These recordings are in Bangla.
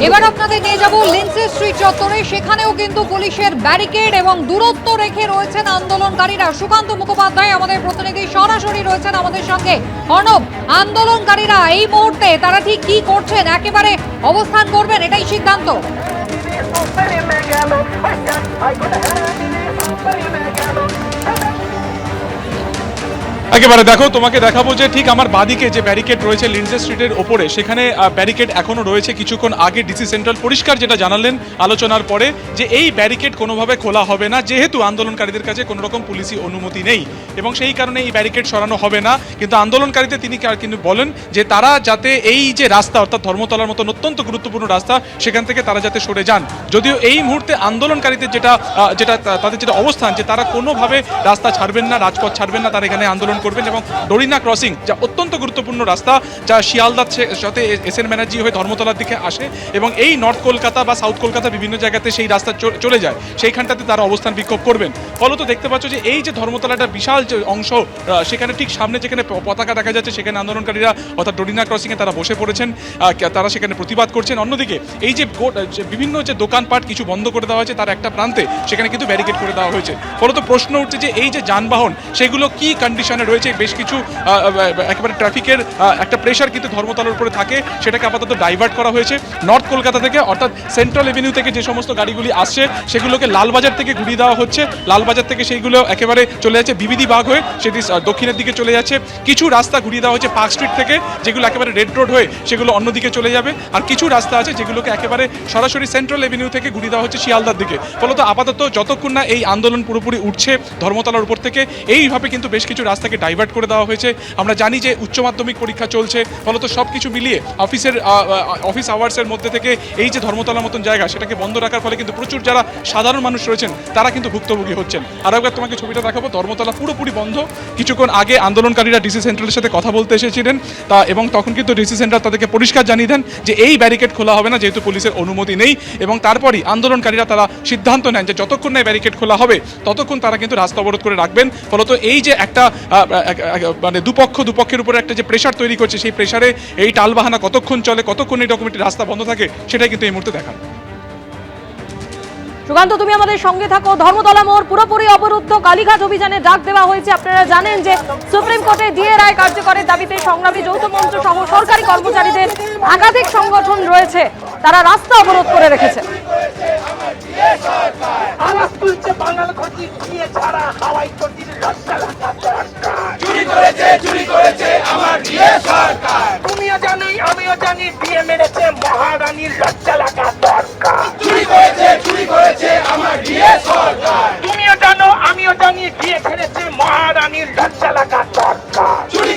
এবার আপনাদের নিয়ে যাব লিন্ডসে স্ট্রিট চত্বরে, সেখানেও কিন্তু পুলিশের ব্যারিকেড এবং দূরত্ব রেখে রয়েছেন আন্দোলনকারীরা। সুকান্ত মুখোপাধ্যায় আমাদের প্রতিনিধি সরাসরি রয়েছেন আমাদের সঙ্গে। অর্ণব, আন্দোলনকারীরা এই মুহূর্তে তারা ঠিক কি করছেন? একেবারে অবস্থান করবেন এটাই সিদ্ধান্ত? একেবারে দেখো, তোমাকে দেখাবো যে ঠিক আমার বাদিকে যে ব্যারিকেড রয়েছে লিন্ডসে স্ট্রিটের ওপরে, সেখানে ব্যারিকেড এখনো রয়েছে। কিছুক্ষণ আগে ডিসি সেন্ট্রাল পরিষ্কার যেটা জানালেন আলোচনার পরে, যে এই ব্যারিকেড কোনোভাবে খোলা হবে না, যেহেতু আন্দোলনকারীদের কাছে কোনো রকম পুলিশি অনুমতি নেই এবং সেই কারণে এই ব্যারিকেড সরানো হবে না। কিন্তু আন্দোলনকারীদের তিনি কিন্তু বলেন যে তারা যাতে এই যে রাস্তা, অর্থাৎ ধর্মতলার মতন অত্যন্ত গুরুত্বপূর্ণ রাস্তা, সেখান থেকে তারা যাতে সরে যান। যদিও এই মুহূর্তে আন্দোলনকারীদের যেটা তাদের যেটা অবস্থান, যে তারা কোনোভাবে রাস্তা ছাড়বেন না, রাজপথ ছাড়বেন না, তারা এখানে আন্দোলন করবেন। এবং ডরিনা ক্রসিং, যা অত্যন্ত গুরুত্বপূর্ণ রাস্তা, যা শিয়ালদার সাথে এসএন ব্যানার্জি হয়ে ধর্মতলার দিকে আসে এবং এই নর্থ কলকাতা বা সাউথ কলকাতা বিভিন্ন জায়গাতে সেই রাস্তা চলে যায়, সেইখানটাতে তারা অবস্থান বিক্ষোভ করবেন। ফলত দেখতে পাচ্ছ যে এই যে ধর্মতলাটা বিশাল যে অংশ, সেখানে ঠিক সামনে যেখানে পতাকা দেখা যাচ্ছে, সেখানে আন্দোলনকারীরা অর্থাৎ ডরিনা ক্রসিংয়ে তারা বসে পড়েছেন, তারা সেখানে প্রতিবাদ করছেন। অন্যদিকে এই যে বিভিন্ন যে দোকানপাট কিছু বন্ধ করে দেওয়া হয়েছে, তার একটা প্রান্তে সেখানে কিন্তু ব্যারিকেড করে দেওয়া হয়েছে। ফলত প্রশ্ন উঠছে যে এই যে যানবাহন, সেগুলো কি কন্ডিশনে রয়েছে। বেশ কিছু একেবারে ট্রাফিকের একটা প্রেশার কিন্তু ধর্মতলার উপরে থাকে, সেটাকে আপাতত ডাইভার্ট করা হয়েছে। নর্থ কলকাতা থেকে অর্থাৎ সেন্ট্রাল এভিনিউ থেকে যে সমস্ত গাড়িগুলি আসছে, সেগুলোকে লালবাজার থেকে ঘুরিয়ে দেওয়া হচ্ছে। লালবাজার থেকে সেইগুলো একেবারে চলে যাচ্ছে বিবিধি বাগ হয়ে, সেটি দক্ষিণের দিকে চলে যাচ্ছে। কিছু রাস্তা ঘুরিয়ে দেওয়া হচ্ছে পার্ক স্ট্রিট থেকে, যেগুলো একেবারে রেড রোড হয়ে সেগুলো অন্যদিকে চলে যাবে। আর কিছু রাস্তা আছে যেগুলোকে একেবারে সরাসরি সেন্ট্রাল এভিনিউ থেকে ঘুরিয়ে দেওয়া হচ্ছে শিয়ালদার দিকে। ফলত আপাতত যতক্ষণ না এই আন্দোলন পুরোপুরি উঠছে ধর্মতলার উপর থেকে, এইভাবে কিন্তু বেশ কিছু রাস্তাকে ডাইভার্ট করে দেওয়া হয়েছে। আমরা জানি যে উচ্চ মাধ্যমিক পরীক্ষা চলছে, ফলত সব কিছু মিলিয়ে অফিস আওয়ার্সের মধ্যে থেকে এই যে ধর্মতলার মতন জায়গা, সেটাকে বন্ধ রাখার ফলে কিন্তু প্রচুর যারা সাধারণ মানুষ রয়েছেন, তারা কিন্তু ভুক্তভোগী হচ্ছেন। আর একবার তোমাকে ছবিটা দেখাবো, ধর্মতলা পুরোপুরি বন্ধ। কিছুক্ষণ আগে আন্দোলনকারীরা ডিসি সেন্ট্রালের সাথে কথা বলতে এসেছিলেন, এবং তখন কিন্তু ডিসি সেন্ট্রাল তাদেরকে পরিষ্কার জানিয়ে দেন যে এই ব্যারিকেড খোলা হবে না, যেহেতু পুলিশের অনুমতি নেই। এবং তারপরই আন্দোলনকারীরা তারা সিদ্ধান্ত নেন যে যতক্ষণ না ব্যারিকেড খোলা হবে, ততক্ষণ তারা কিন্তু রাস্তা অবরোধ করে রাখবেন। ফলত এই যে একটা মানে দুপক্ষের উপরে একটা যে প্রেশার তৈরি করছে, সেই প্রেশারে এই টালবাহানা কতক্ষণ চলে, কতক্ষণ এই ডকুমেন্টটি রাস্তা বন্ধ থাকে, সেটাই কিন্তু এই মুহূর্তে দেখান। সুকান্ত, তুমি আমাদের সঙ্গে থাকো। ধর্মতলা মোড় পুরোপুরি অবরুদ্ধ, কালীঘাট অভিযানে ডাক দেওয়া হয়েছে। আপনারা জানেন যে সুপ্রিম কোর্টে ডিএ রায় কার্যকরের দাবিতে সংগ্রামী যৌথ মঞ্চ সহ সরকারি কর্মচারীদের একাধিক সংগঠন রয়েছে, তারা রাস্তা অবরোধ করে রেখেছে। তুমিও জানি আমিও জানি, দিয়ে মেরেছে মহারানীর লজ্জা লাগা দরকার। চুরি করেছে আমার ডিএ সরকার। তুমিও জানো আমিও জানি, দিয়ে ফেলেছে মহারানীর লজ্জা লাগা দরকার। চুরি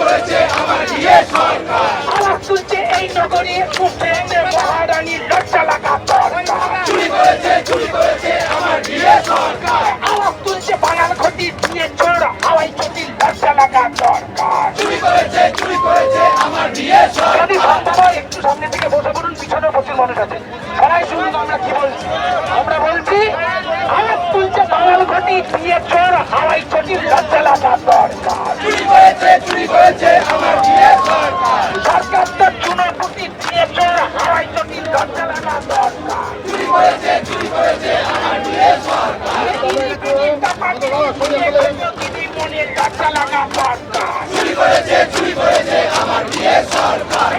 করেছে আমার ডিএ সরকার। আওয়াজ তুলছে এই নগরী, উঠে মহারানীর লজ্জা লাগা দরকার। চুরি করেছে আমার ডিএ সরকার। আওয়াজ তুলছে বাঙাল ঘটি, দিয়ে চোর হাওয়াই চটির লজ্জা লাগা দরকার। চুরি করেছে আমার ডিএ সরকার। যদি সম্ভব হয় একটু সামনে থেকে বসে পড়ুন, পিছনে প্রচুর মানুষ আছে, সবাই শুনুন আমরা কি বলছি। আমরা বলছি আওয়াজ তুলছে বাঙাল ঘটি, দিয়ে চোর হাওয়াই চটির লজ্জা লাগা দরকার। চুরি করেছে আমার ডিএ সরকার। সরকার তো চুনোপুটি, দিয়ে চোর হাওয়াই চটির লজ্জা লাগা দরকার। চুরি করেছে আমার ডিএ সরকার। মনের লজ্জা লাগা দরকার। চুরি করেছে আমার ডিএ সরকার।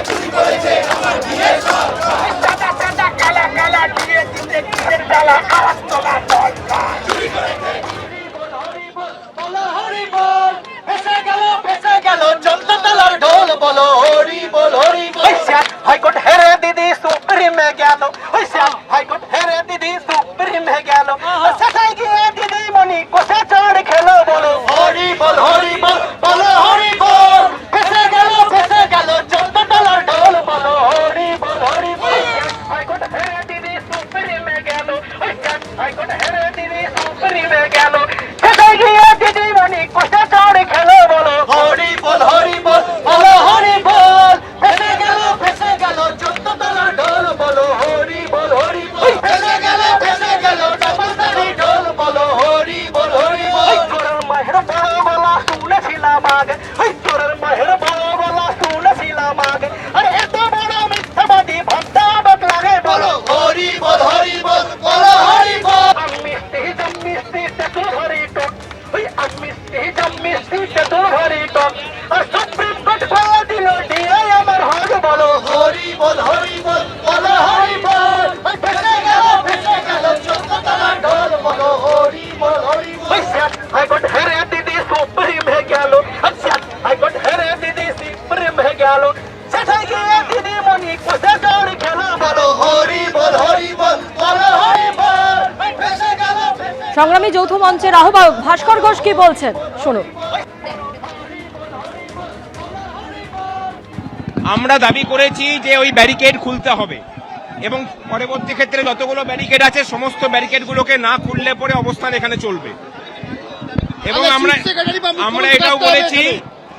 চুরি করেছে আমার ডিএ সরকার। সাদা সাদা কালা কালা ডিএ দিতে কিসের জ্বালা, আওয়াজ তোলা দরকার। চুরি করেছে চলতে তলার ঢোল বলো হরি বল হরি বল। হাইকোর্ট হেরে দিদি সুপ্রিমে গেল, হাইকোর্ট হেরে দিদি সুপ্রিমে গেল। শেষায় গিয়ে দিদি মনি কোষে চড় খেলো, বলো হরি বল বলো হরি বল। ফেসে গেল চলতে তলার ঢোল বলো সংগ্রামী যৌথ মঞ্চের আহ্বায়ক ভাস্কর ঘোষ কি বলছেন শুনুন। আমরা দাবি করেছি যে ওই ব্যারিকেড খুলতে হবে এবং পরবর্তী ক্ষেত্রে যতগুলো ব্যারিকেড আছে সমস্ত ব্যারিকেডগুলোকে না খুললে পরে অবস্থান এখানে চলবে। এবং আমরা এটাও বলেছি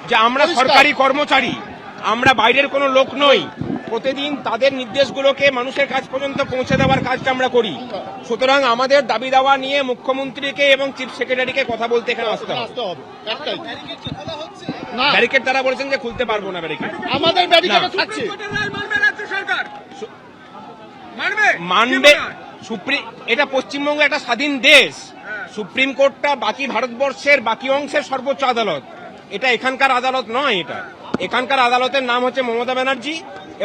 যে আমরা সরকারি কর্মচারী, আমরা বাইরের কোনো লোক নই, প্রতিদিন তাদের নির্দেশগুলোকে মানুষের কাছ পর্যন্ত পৌঁছে দেওয়ার কাজটা আমরা করি। সুতরাং আমাদের দাবি দাওয়া নিয়ে মুখ্যমন্ত্রীকে এবং চিফ সেক্রেটারিকে কথা বলতে এখানে আসতে হবে। ব্যারিকেড তারা বলেছেন যে খুলতে পারবো না, ব্যারিকেড আমাদের ব্যারিকেড থাকছে, মানবে সুপ্রিম, এটা পশ্চিমবঙ্গ একটা স্বাধীন দেশ, সুপ্রিম কোর্টটা বাকি ভারতবর্ষের বাকি অংশের সর্বোচ্চ আদালত, এটা এখানকার আদালত নয়। এটা এখানকার আদালতের নাম হচ্ছে মমতা ব্যানার্জি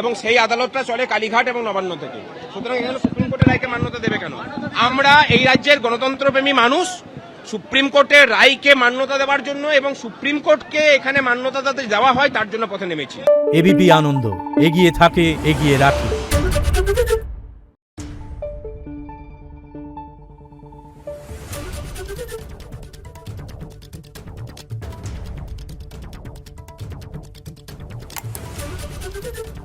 এবং সেই আদালতটা চলে কালীঘাট এবং নবান্ন থেকে। সুতরাং এখানে সুপ্রিম কোর্টের রায়কে মান্যতা দেবে কেন? আমরা এই রাজ্যের গণতন্ত্রপ্রেমী মানুষ, সুপ্রিম কোর্টের রায়কে মান্যতা দেওয়ার জন্য এবং সুপ্রিম কোর্টকে এখানে মান্যতা যাতে দেওয়া হয় তার জন্য পথে নেমেছি। এবিপি আনন্দ, এগিয়ে থাকে, এগিয়ে রাখে। Thank you.